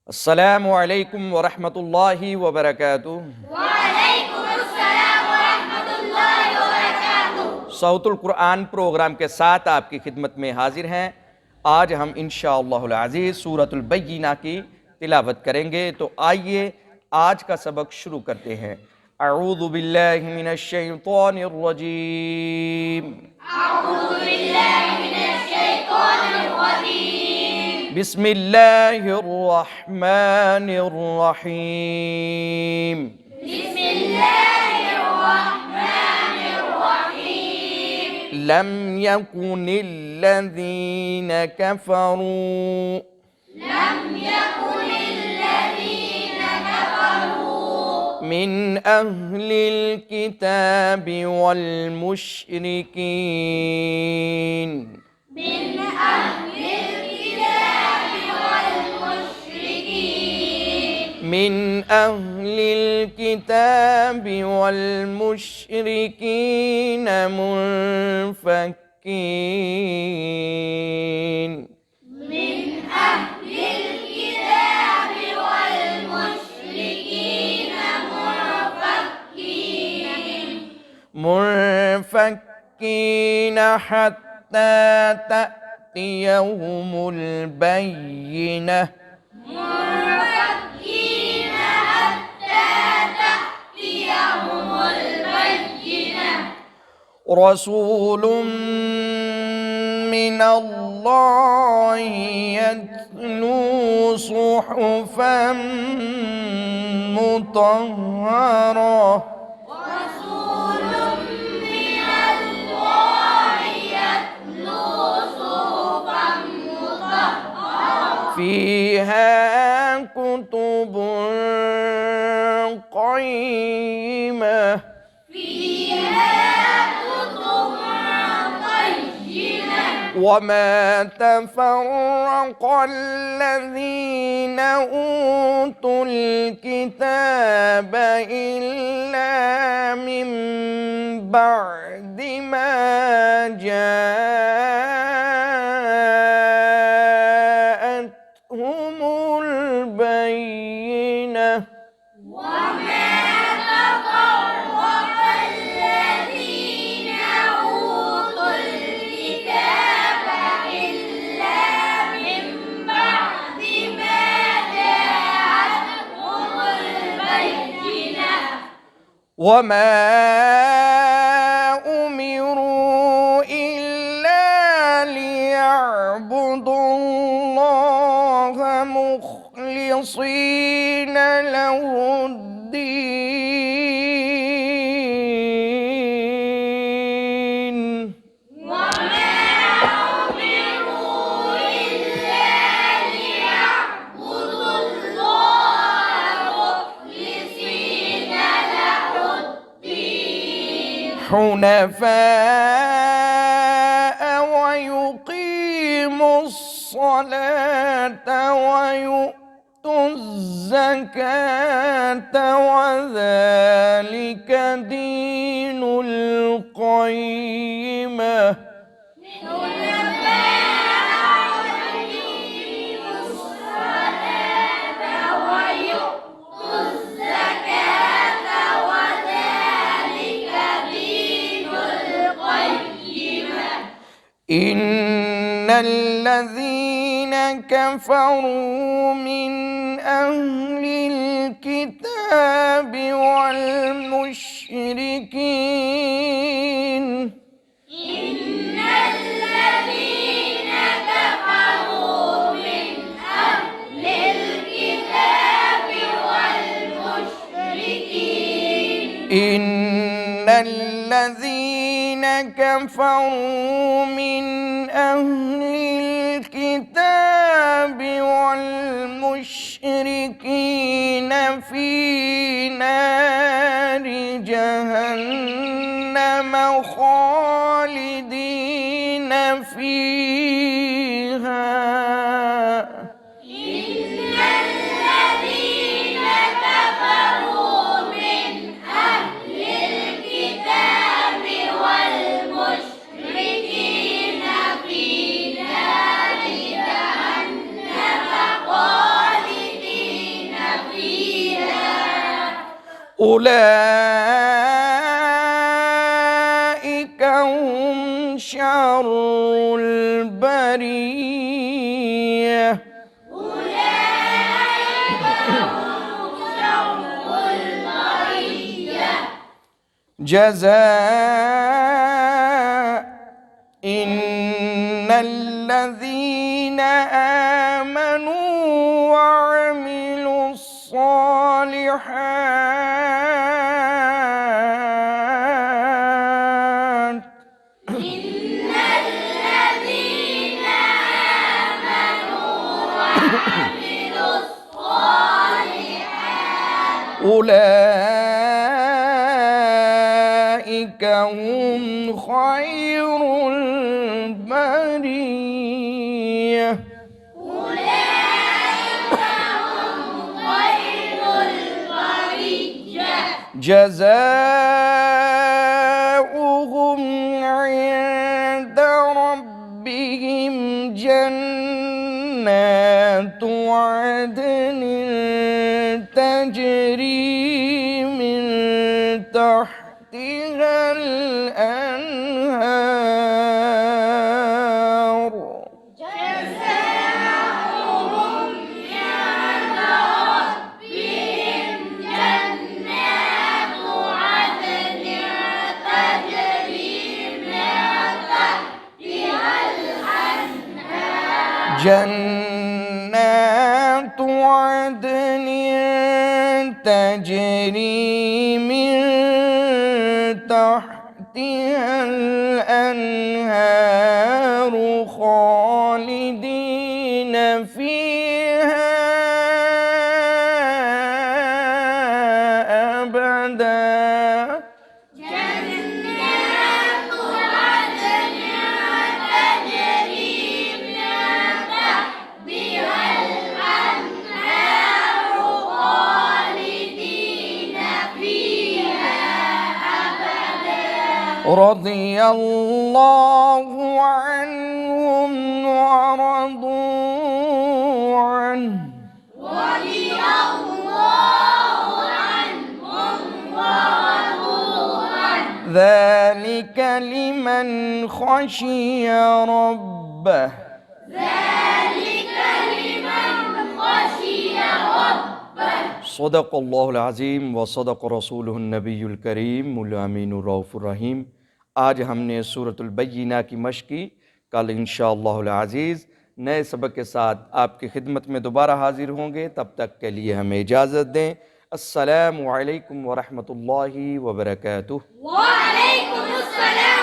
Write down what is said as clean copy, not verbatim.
अस्सलामु अलैकुम वरहमतुल्लाहि वबरकातुहू। सौतुल कुरान प्रोग्राम के साथ आपकी खिदमत में हाजिर हैं। आज हम इंशाअल्लाहुल अज़ीज़ सूरतुल बय्यिना की तिलावत करेंगे। तो आइए आज का सबक शुरू करते हैं। अऊज़ु बिल्लाहि मिनश शैतानिर रजीम। बिस्मिल्लाहिर रहमानिर रहीम। लम यकुनिल्लज़ीन कफ़रू मिन अहलिल किताबि वल मुशरिकीन मिन अहलिल किताबि वल मुशरिकीन मुनफ़क्कीन मुनफ़क्कीन हत्ता तअतियहुमुल बय्यिनह रसूलुम मिनल्लाहि यत्लू सुहुफ़न मुतहहरा फ़ीहा कुतुबुन क़य्यिमह वमा तफ़र्रक़ अल्लज़ीन ऊतुल किताब इल्ला मिन बअदि मा जाअतहुमुल बय्यिनह वमा उमिरू इल्ला लियअबुदुल्लाह मुख़लिसीन लहुद्दीन हुनफ़ाअ वयुक़ीमुस सलात वयु'तुज़ ज़कात वज़ालिक दीनुल क़य्यिमह इन्नल्लज़ीन कफ़रू मिन अहलिल किताबि वल मुशरिकीन इन्नल्लज़ीन कफ़रू मिन अहलिल किताबि वल मुशरिकीन फ़ी नारि जहन्नम ख़ालिदीन फ़ीहा أولئك هم شر البرية جزاء إن الذين آمنوا وعملوا الصالحات أولئك هم خير البرية جزاؤهم عند ربهم جنات عدن تجري من تحتها الأنهار جنات عدن تجري من تحتها الأنهار خالدين فيها أبدا رضي الله عنهم ورضوا عنه ذلك لمن خشي ربه صدق الله العظیم و صدق رسولہ النبی الکریم الامین الرؤوف الرحیم۔ آج ہم نے سورۃ البینہ کی مشق کی، کل انشاءاللہ العزیز نئے سبق کے ساتھ آپ کی خدمت میں دوبارہ حاضر ہوں گے، تب تک کے لیے ہمیں اجازت دیں۔ السلام علیکم ورحمۃ اللہ وبرکاتہ۔ وعلیکم السلام